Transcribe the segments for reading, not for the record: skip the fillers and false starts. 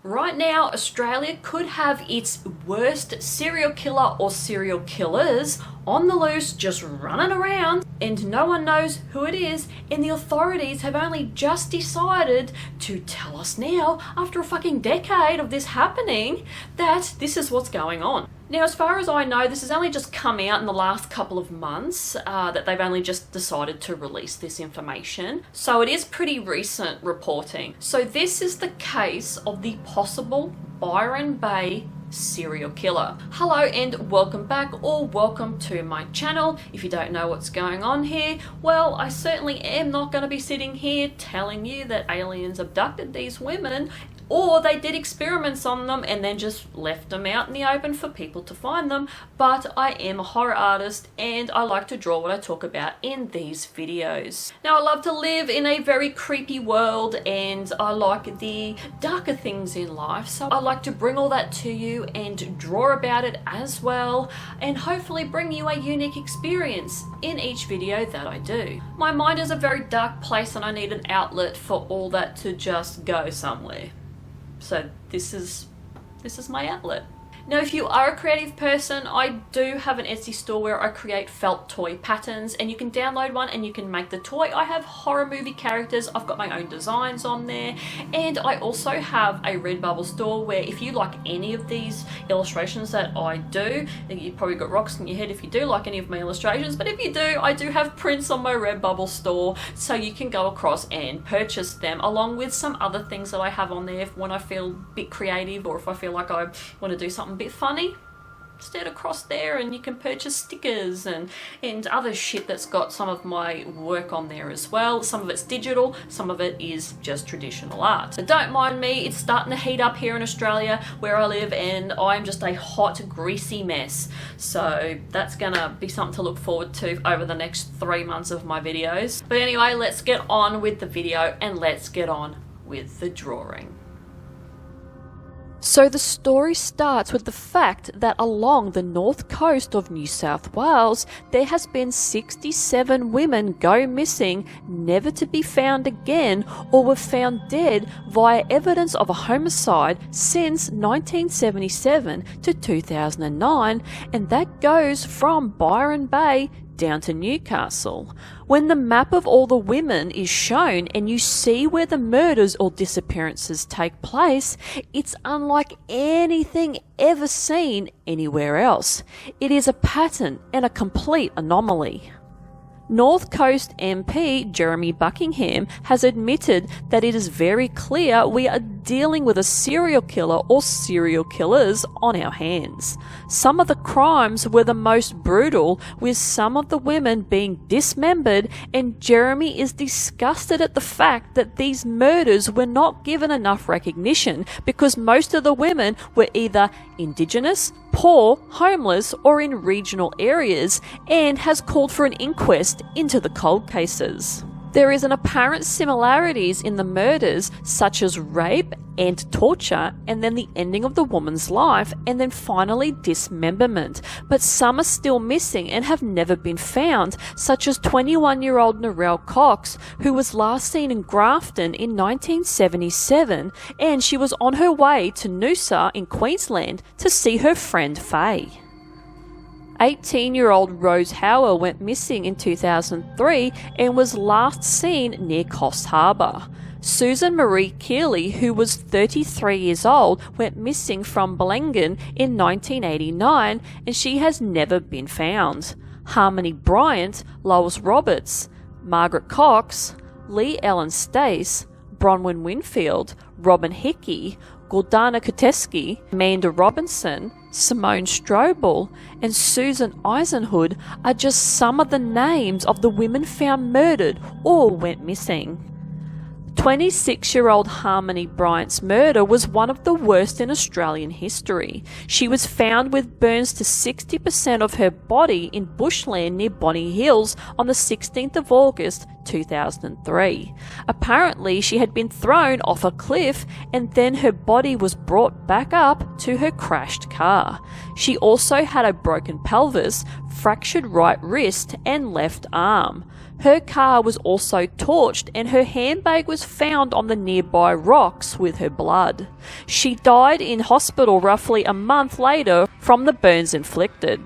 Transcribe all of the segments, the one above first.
Right now, Australia could have its worst serial killer or serial killers on the loose, just running around, and no one knows who it is, and the authorities have only just decided to tell us now, after a fucking decade of this happening, that this is what's going on. Now, as far as I know, this has only just come out in the last couple of months, that they've only just decided to release this information. So it is pretty recent reporting. So this is the case of the possible Byron Bay serial killer. Hello and welcome back, or welcome to my channel. If you don't know what's going on here, well, I certainly am not going to be sitting here telling you that aliens abducted these women, or they did experiments on them and then just left them out in the open for people to find them. But I am a horror artist and I like to draw what I talk about in these videos. Now, I love to live in a very creepy world and I like the darker things in life, so I like to bring all that to you and draw about it as well, and hopefully bring you a unique experience in each video that I do. My mind is a very dark place and I need an outlet for all that to just go somewhere. So this is my outlet. Now, if you are a creative person, I do have an Etsy store where I create felt toy patterns, and you can download one and you can make the toy. I have horror movie characters, I've got my own designs on there, and I also have a Redbubble store where if you like any of these illustrations that I do, you've probably got rocks in your head if you do like any of my illustrations, but if you do, I do have prints on my Redbubble store, so you can go across and purchase them, along with some other things that I have on there when I feel a bit creative, or if I feel like I want to do something a bit funny. Stand across there and you can purchase stickers and other shit that's got some of my work on there as well. Some of it's digital, some of it is just traditional art. So don't mind me, it's starting to heat up here in Australia where I live, and I'm just a hot, greasy mess. So that's gonna be something to look forward to over the next 3 months of my videos. But anyway, let's get on with the video and let's get on with the drawing. So the story starts with the fact that along the north coast of New South Wales, there has been 67 women go missing, never to be found again, or were found dead via evidence of a homicide since 1977 to 2009, and that goes from Byron Bay down to Newcastle. When the map of all the women is shown and you see where the murders or disappearances take place, it's unlike anything ever seen anywhere else. It is a pattern and a complete anomaly. North Coast MP Jeremy Buckingham has admitted that it is very clear we are dealing with a serial killer or serial killers on our hands. Some of the crimes were the most brutal, with some of the women being dismembered, and Jeremy is disgusted at the fact that these murders were not given enough recognition because most of the women were either Indigenous, poor, homeless, or in regional areas, and has called for an inquest into the cold cases. There is an apparent similarities in the murders, such as rape and torture, and then the ending of the woman's life, and then finally dismemberment. But some are still missing and have never been found, such as 21-year-old Narelle Cox, who was last seen in Grafton in 1977, and she was on her way to Noosa in Queensland to see her friend Faye. 18-year-old Rose Hauer went missing in 2003 and was last seen near Coffs Harbour. Susan Marie Keeley, who was 33 years old, went missing from Bellengen in 1989 and she has never been found. Harmony Bryant, Lois Roberts, Margaret Cox, Lee Ellen Stace, Bronwyn Winfield, Robin Hickey, Gordana Kuteski, Amanda Robinson, Simone Strobel, and Susan Eisenhood are just some of the names of the women found murdered or went missing. 26-year-old Harmony Bryant's murder was one of the worst in Australian history. She was found with burns to 60% of her body in bushland near Bonny Hills on the 16th of August 2003. Apparently, she had been thrown off a cliff and then her body was brought back up to her crashed car. She also had a broken pelvis, fractured right wrist and left arm. Her car was also torched and her handbag was found on the nearby rocks with her blood. She died in hospital roughly a month later from the burns inflicted.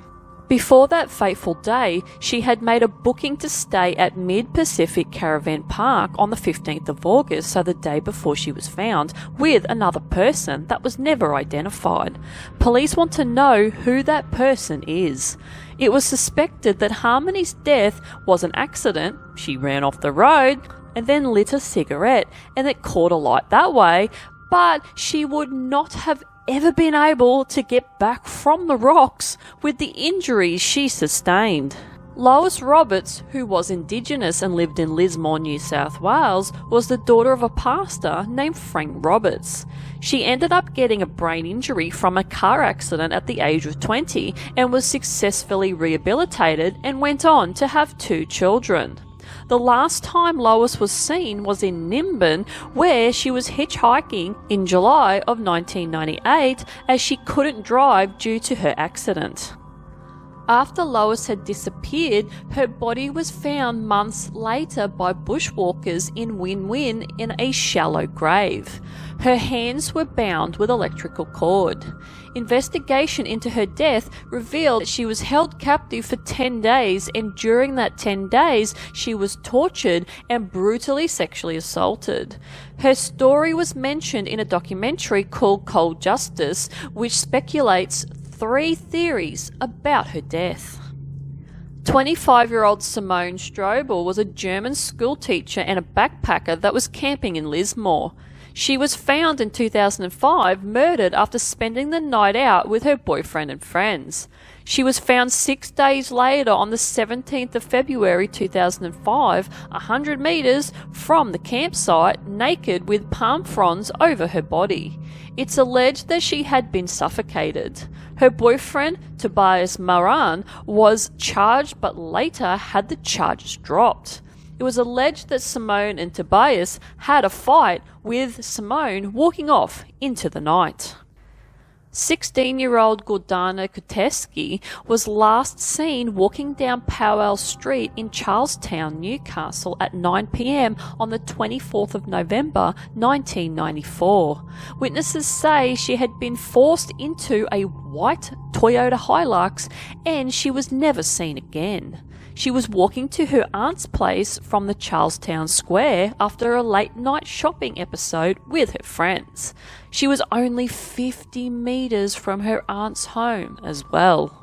Before that fateful day, she had made a booking to stay at Mid-Pacific Caravan Park on the 15th of August, so the day before she was found, with another person that was never identified. Police want to know who that person is. It was suspected that Harmony's death was an accident. She ran off the road and then lit a cigarette, and it caught alight that way, but she would not have ever been able to get back from the rocks with the injuries she sustained. Lois Roberts, who was Indigenous and lived in Lismore, New South Wales, was the daughter of a pastor named Frank Roberts. She ended up getting a brain injury from a car accident at the age of 20 and was successfully rehabilitated and went on to have 2 children. The last time Lois was seen was in Nimbin, where she was hitchhiking in July of 1998 as she couldn't drive due to her accident. After Lois had disappeared, her body was found months later by bushwalkers in Win Win in a shallow grave. Her hands were bound with electrical cord. Investigation into her death revealed that she was held captive for 10 days, and during that 10 days she was tortured and brutally sexually assaulted. Her story was mentioned in a documentary called Cold Justice, which speculates 3 theories about her death. 25-year-old Simone Strobel was a German schoolteacher and a backpacker that was camping in Lismore. She was found in 2005 murdered after spending the night out with her boyfriend and friends. She was found 6 days later on the 17th of February 2005, 100 metres from the campsite, naked with palm fronds over her body. It's alleged that she had been suffocated. Her boyfriend, Tobias Maran, was charged but later had the charges dropped. It was alleged that Simone and Tobias had a fight, with Simone walking off into the night. 16-year-old Gordana Kuteski was last seen walking down Powell Street in Charlestown, Newcastle at 9 p.m. on the 24th of November 1994. Witnesses say she had been forced into a white Toyota Hilux and she was never seen again. She was walking to her aunt's place from the Charlestown Square after a late-night shopping episode with her friends. She was only 50 metres from her aunt's home as well.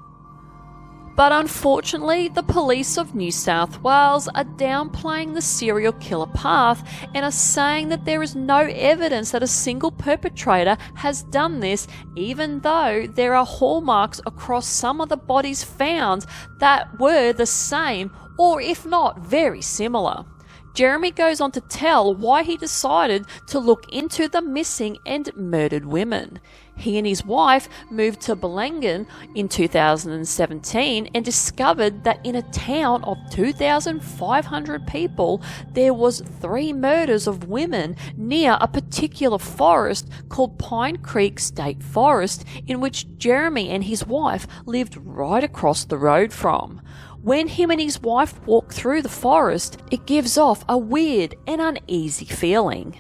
But unfortunately, the police of New South Wales are downplaying the serial killer path and are saying that there is no evidence that a single perpetrator has done this, even though there are hallmarks across some of the bodies found that were the same, or if not, very similar. Jeremy goes on to tell why he decided to look into the missing and murdered women. He and his wife moved to Belingen in 2017 and discovered that in a town of 2,500 people, there was 3 murders of women near a particular forest called Pine Creek State Forest, in which Jeremy and his wife lived right across the road from. When him and his wife walk through the forest, it gives off a weird and uneasy feeling.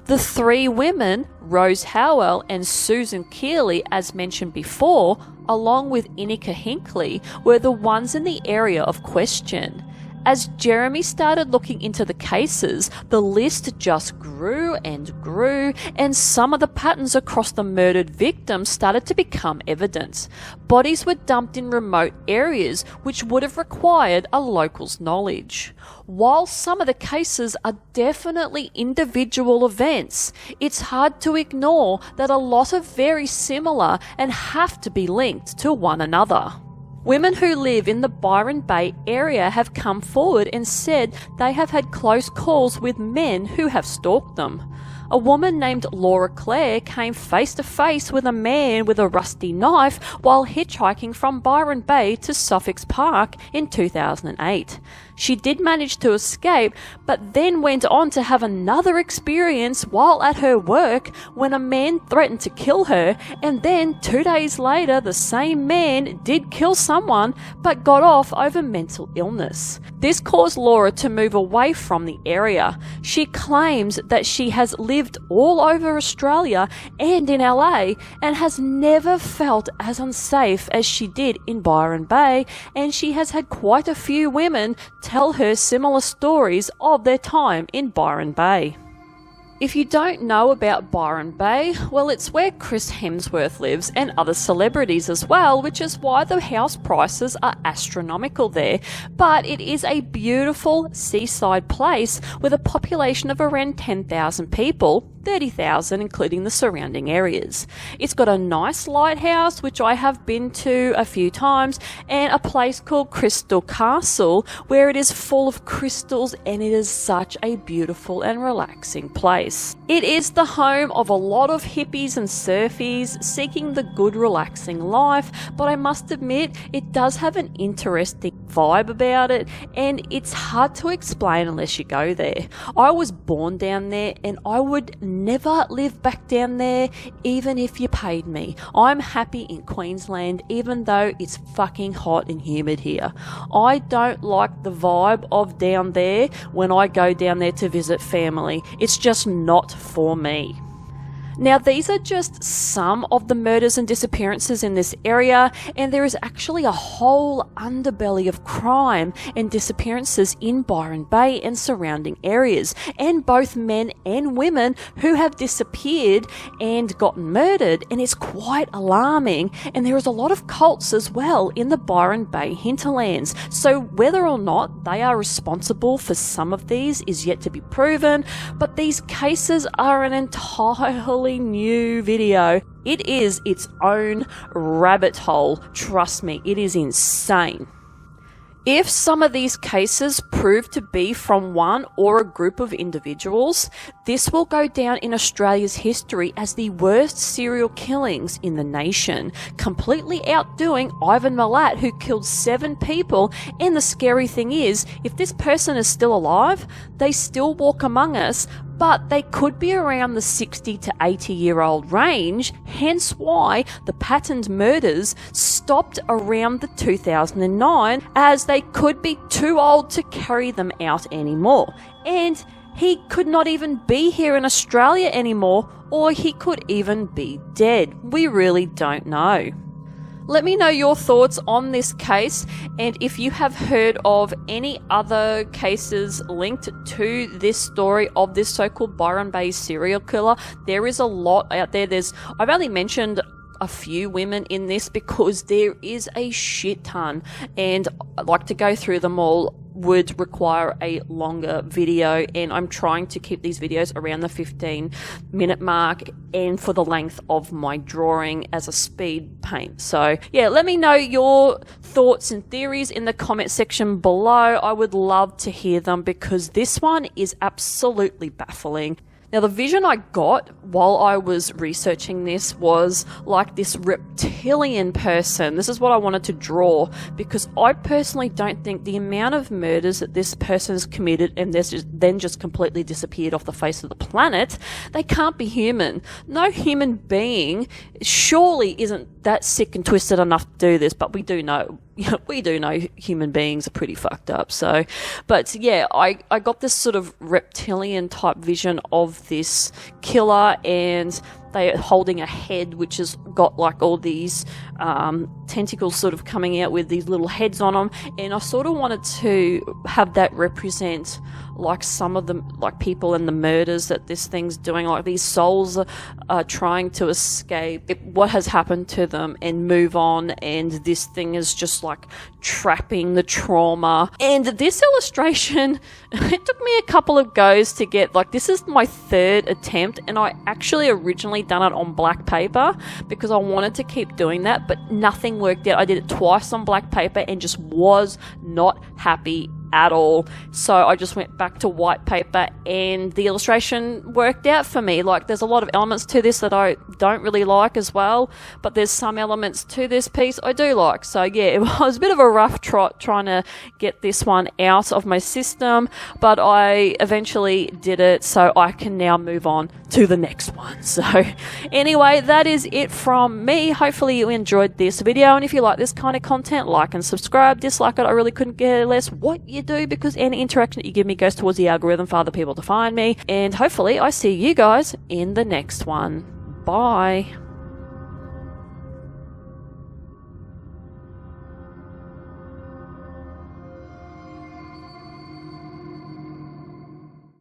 The 3 women, Rose Howell and Susan Keeley, as mentioned before, along with Inika Hinckley, were the ones in the area of question. As Jeremy started looking into the cases, the list just grew and grew, and some of the patterns across the murdered victims started to become evident. Bodies were dumped in remote areas, which would have required a local's knowledge. While some of the cases are definitely individual events, it's hard to ignore that a lot are very similar and have to be linked to one another. Women who live in the Byron Bay area have come forward and said they have had close calls with men who have stalked them. A woman named Laura Clare came face to face with a man with a rusty knife while hitchhiking from Byron Bay to Suffolk Park in 2008. She did manage to escape, but then went on to have another experience while at her work when a man threatened to kill her, and then 2 days later the same man did kill someone but got off over mental illness. This caused Laura to move away from the area. She claims that she has lived all over Australia and in LA and has never felt as unsafe as she did in Byron Bay, and she has had quite a few women tell her similar stories of their time in Byron Bay. If you don't know about Byron Bay, well, it's where Chris Hemsworth lives and other celebrities as well, which is why the house prices are astronomical there. But it is a beautiful seaside place with a population of around 10,000 people, 30,000 including the surrounding areas. It's got a nice lighthouse, which I have been to a few times, and a place called Crystal Castle, where it is full of crystals, and it is such a beautiful and relaxing place. It is the home of a lot of hippies and surfies seeking the good, relaxing life, but I must admit it does have an interesting vibe about it, and it's hard to explain unless you go there. I was born down there, and I would never live back down there even if you paid me. I'm happy in Queensland even though it's fucking hot and humid here. I don't like the vibe of down there when I go down there to visit family. It's just not for me. Now, these are just some of the murders and disappearances in this area, and there is actually a whole underbelly of crime and disappearances in Byron Bay and surrounding areas, and both men and women who have disappeared and gotten murdered, and it's quite alarming. And there is a lot of cults as well in the Byron Bay hinterlands, so whether or not they are responsible for some of these is yet to be proven, but these cases are an entirely new video. It is its own rabbit hole. Trust me, it is insane. If some of these cases prove to be from one or a group of individuals, this will go down in Australia's history as the worst serial killings in the nation, completely outdoing Ivan Milat, who killed 7 people. And the scary thing is, if this person is still alive, they still walk among us, but they could be around the 60 to 80-year-old range, hence why the patterned murders stopped around the 2009, as they could be too old to carry them out anymore. And he could not even be here in Australia anymore, or he could even be dead. We really don't know. Let me know your thoughts on this case, and if you have heard of any other cases linked to this story of this so-called Byron Bay serial killer. There is a lot out there. I've only mentioned a few women in this because there is a shit ton, and I'd like to go through them all would require a longer video, and I'm trying to keep these videos around the 15-minute mark and for the length of my drawing as a speed paint. So yeah, let me know your thoughts and theories in the comment section below. I would love to hear them because this one is absolutely baffling. Now, the vision I got while I was researching this was like this reptilian person. This is what I wanted to draw because I personally don't think the amount of murders that this person's committed and then just completely disappeared off the face of the planet, they can't be human. No human being surely isn't that sick and twisted enough to do this, but we do know human beings are pretty fucked up. So, but yeah, I got this sort of reptilian type vision of this killer, and they are holding a head which has got like all these tentacles sort of coming out with these little heads on them, and I sort of wanted to have that represent like some of the like people and the murders that this thing's doing. Like these souls are trying to escape what has happened to them and move on, and this thing is just like trapping the trauma. And this illustration, it took me a couple of goes to get. Like, this is my 3rd attempt, and I actually originally done it on black paper because I wanted to keep doing that, but nothing worked out. I did it twice on black paper and just was not happy at all. So I just went back to white paper and the illustration worked out for me. Like, there's a lot of elements to this that I don't really like as well, but there's some elements to this piece I do like. So yeah, it was a bit of a rough trot trying to get this one out of my system, but I eventually did it, so I can now move on to the next one. So anyway, that is it from me. Hopefully you enjoyed this video, and if you like this kind of content, like and subscribe. Dislike it, I really couldn't care less what you do, because any interaction that you give me goes towards the algorithm for other people to find me. And hopefully I see you guys in the next one. Bye.